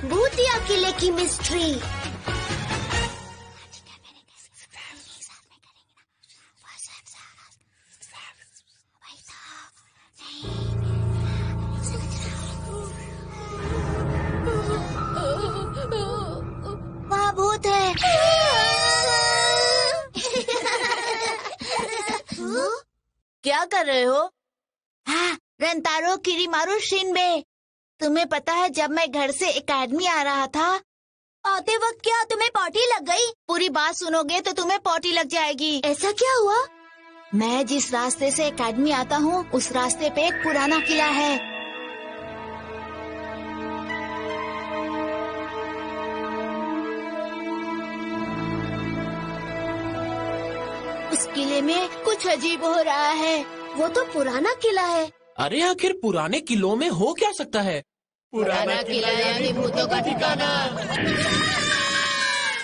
भूतिया किले की मिस्ट्री। वहाँ भूत है। क्या कर रहे हो? हाँ, रंतारो, किरीमारू, शिनबे। तुम्हें पता है जब मैं घर से एकेडमी आ रहा था, आते वक्त क्या तुम्हें पॉटी लग गई? पूरी बात सुनोगे तो तुम्हें पॉटी लग जाएगी। ऐसा क्या हुआ? मैं जिस रास्ते से एकेडमी आता हूँ उस रास्ते पे एक पुराना किला है। उस किले में कुछ अजीब हो रहा है। वो तो पुराना किला है। अरे आखिर पुराने किलों में हो क्या सकता है? पुराना किला यानी भूतों का ठिकाना।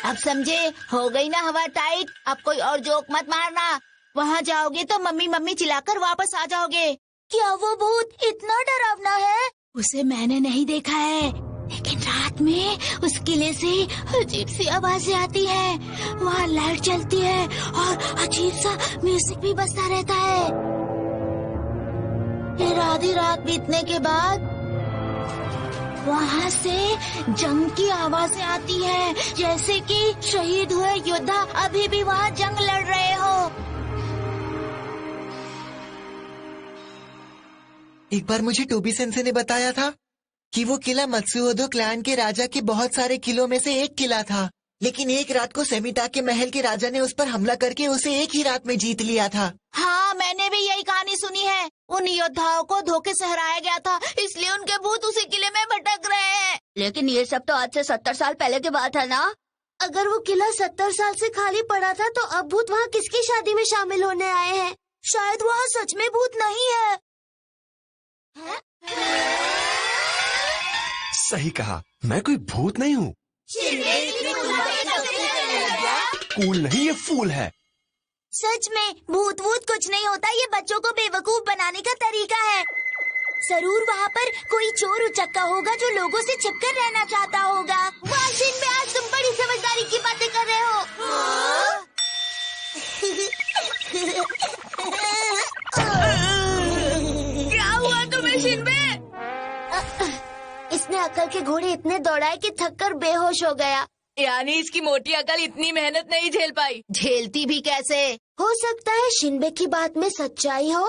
अब समझे? हो गई ना हवा टाइट। अब कोई और जोक मत मारना। वहाँ जाओगे तो मम्मी मम्मी चिल्लाकर वापस आ जाओगे। क्या वो भूत इतना डरावना है? उसे मैंने नहीं देखा है, लेकिन रात में उस किले से अजीब सी आवाजें आती है। वहाँ लाइट जलती है और अजीब सा म्यूजिक भी बजता रहता है। फिर आधी रात बीतने के बाद वहाँ से जंग की आवाजें आती है, जैसे कि शहीद हुए योद्धा अभी भी वहाँ जंग लड़ रहे हो। एक बार मुझे टोबी सेंसे ने बताया था कि वो किला मत्सुओदो क्लैन के राजा के बहुत सारे किलों में से एक किला था, लेकिन एक रात को सेमिटा के महल के राजा ने उस पर हमला करके उसे एक ही रात में जीत लिया था। हाँ, मैंने भी यही कहानी सुनी है। उन योद्धाओं को धोखे से हराया गया था, इसलिए उनके भूत उसी किले में भटक रहे हैं। लेकिन ये सब तो आज से 70 साल पहले की बात है ना? अगर वो किला 70 साल से खाली पड़ा था तो अब भूत वहाँ किसकी शादी में शामिल होने आए हैं? शायद वहाँ सच में भूत नहीं है। सही कहा, मैं कोई भूत नहीं हूँ। कूल नहीं, ये फूल है। सच में भूत वूत कुछ नहीं होता, ये बच्चों को बेवकूफ बनाने का तरीका है। जरूर वहाँ पर कोई चोर उचक्का होगा जो लोगों से छिपकर रहना चाहता होगा। वाशिन में आज तुम बड़ी समझदारी की बातें कर रहे हो। क्या हुआ तुम्हें शिनबे? इसने अकल के घोड़े इतने दौड़ाए कि थककर बेहोश हो गया। यानी इसकी मोटी अकल इतनी मेहनत नहीं झेल पाई। झेलती भी कैसे? हो सकता है शिनबे की बात में सच्चाई हो।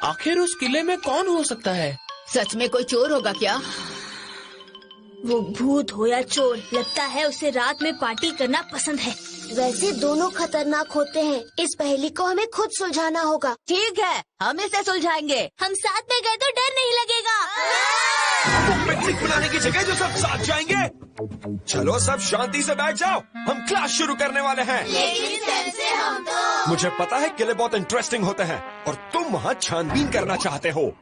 आखिर उस किले में कौन हो सकता है? सच में कोई चोर होगा क्या? वो भूत हो या चोर, लगता है उसे रात में पार्टी करना पसंद है। वैसे दोनों खतरनाक होते हैं। इस पहेली को हमें खुद सुलझाना होगा। ठीक है, हम इसे सुलझाएंगे। हम साथ में गए तो डर नहीं लगेगा। पिकनिक बनाने की जगह जो सब साथ जाएंगे। चलो सब शांति से बैठ जाओ, हम क्लास शुरू करने वाले हैं। लेकिन सेंसे हम तो... मुझे पता है किले बहुत इंटरेस्टिंग होते हैं और तुम वहाँ छानबीन करना चाहते हो,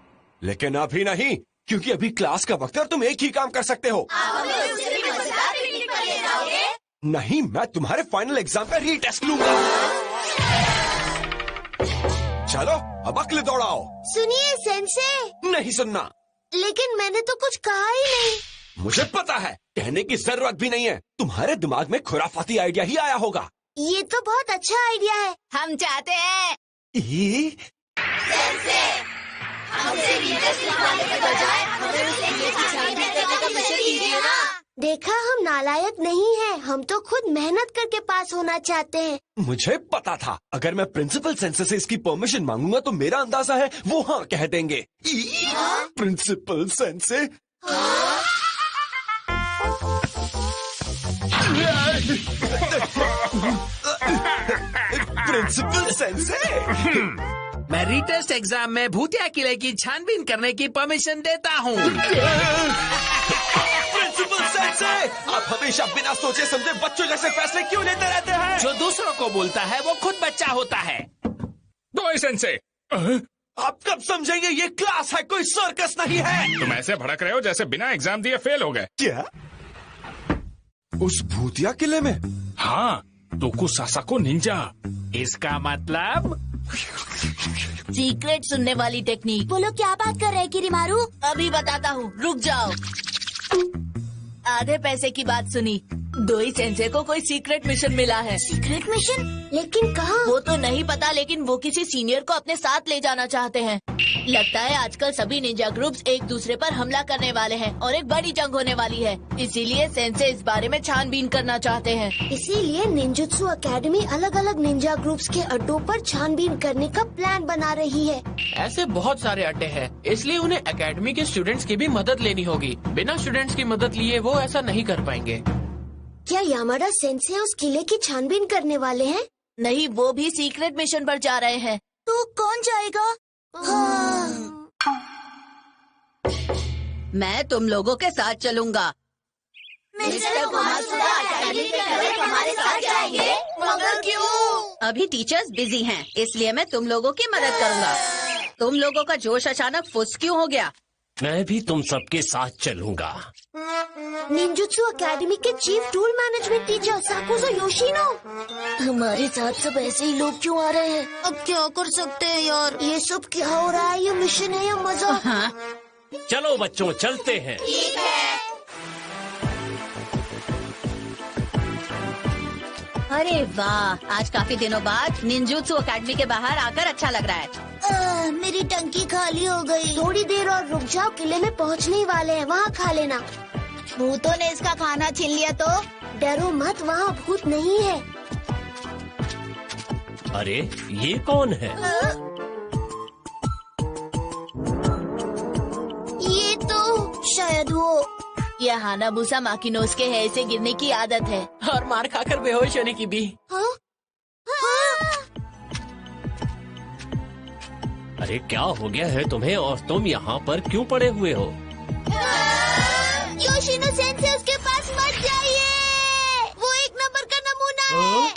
लेकिन अभी नहीं, क्योंकि अभी क्लास का वक्त है और तुम एक ही काम कर सकते हो। नहीं, मैं तुम्हारे फाइनल एग्जाम का रीटेस्ट लूंगा। चलो अब अक्ल दौड़ाओ। सुनिए सेंसे। नहीं सुनना। लेकिन मैंने तो कुछ कहा ही नहीं। मुझे पता है, कहने की जरूरत भी नहीं है। तुम्हारे दिमाग में खुराफाती आइडिया ही आया होगा। ये तो बहुत अच्छा आइडिया है। हम चाहते हैं सेंसे, हमसे रीटेस्ट लिखवाने के बजाय हमें उसे ये छानबीन करने का मिशन दीजिए ना। देखा, हम नालायक नहीं हैं, हम तो खुद मेहनत करके पास होना चाहते हैं। मुझे पता था, अगर मैं प्रिंसिपल सेंसे से इसकी परमिशन मांगूंगा तो मेरा अंदाजा है वो हाँ कह देंगे। Principal sensei. प्रिंसिपल सेंसे, मैं रीटेस्ट एग्जाम में भूतिया किले की छानबीन करने की परमिशन देता हूँ। प्रिंसिपल सेंसे, आप हमेशा बिना सोचे समझे बच्चों जैसे फैसले क्यों लेते रहते हैं? जो दूसरों को बोलता है वो खुद बच्चा होता है। दो सेंसे, आप कब समझेंगे ये क्लास है, कोई सर्कस नहीं है। तुम ऐसे भड़क रहे हो जैसे बिना एग्जाम दिए फेल हो गए। क्या? उस भूतिया किले में? हाँ, टोकुसासाको निंजा। इसका मतलब सीक्रेट सुनने वाली टेक्निक। बोलो क्या बात कर रहे हैं किरीमारू? अभी बताता हूँ, रुक जाओ। आधे पैसे की बात सुनी। दोई सेंसे को कोई सीक्रेट मिशन मिला है। Secret mission? लेकिन कहाँ? वो तो नहीं पता, लेकिन वो किसी सीनियर को अपने साथ ले जाना चाहते हैं। लगता है आजकल सभी निंजा ग्रुप्स एक दूसरे पर हमला करने वाले हैं और एक बड़ी जंग होने वाली है। इसीलिए सेंसे इस बारे में छानबीन करना चाहते हैं। इसीलिए निंजुत्सु एकेडमी अलग अलग निंजा ग्रुप्स के अड्डों पर छानबीन करने का प्लान बना रही है। ऐसे बहुत सारे अड्डे हैं, इसलिए उन्हें एकेडमी के स्टूडेंट्स की भी मदद लेनी होगी। बिना स्टूडेंट्स की मदद लिए वो ऐसा नहीं कर पाएंगे। क्या यामाडा सेंसे उस किले की छानबीन करने वाले हैं? नहीं, वो भी सीक्रेट मिशन पर जा रहे हैं। तो कौन जाएगा? मैं तुम लोगों के साथ चलूंगा। मिस्टर कुमात्सुदा हमारे साथ जाएंगे? मगर क्यों? अभी टीचर्स बिजी हैं, इसलिए मैं तुम लोगों की मदद करूंगा। तुम लोगों का जोश अचानक फुस क्यों हो गया? मैं भी तुम सबके साथ चलूंगा। निंजुत्सु एकेडमी के chief tool management teacher Sakujo Yoshino. हमारे साथ सब ऐसे ही लोग क्यों आ रहे हैं? अब क्या कर सकते हैं यार? ये सब क्या हो रहा है? ये मिशन है या मजाक? हाँ। चलो बच्चों, चलते हैं। ठीक है। अरे वाह, आज काफी दिनों बाद निंजुत्सु एकेडमी के बाहर आकर अच्छा लग रहा है। मेरी टंकी खाली हो गई। थोड़ी देर और रुक जाओ, किले में पहुंचने ही वाले हैं, वहाँ खा लेना। भूतों ने इसका खाना छीन लिया तो? डरो मत, वहाँ भूत नहीं है। अरे ये कौन है? ये तो शायद वो। यह हानाबुसा माकिनोस के है, इसे गिरने की आदत है और मार खाकर बेहोश होने की भी। हाँ? अरे क्या हो गया है तुम्हें, और तुम यहाँ पर क्यों पड़े हुए हो? योशिनो सेंसे, उसके पास मत जाइए, वो एक नंबर का नमूना है।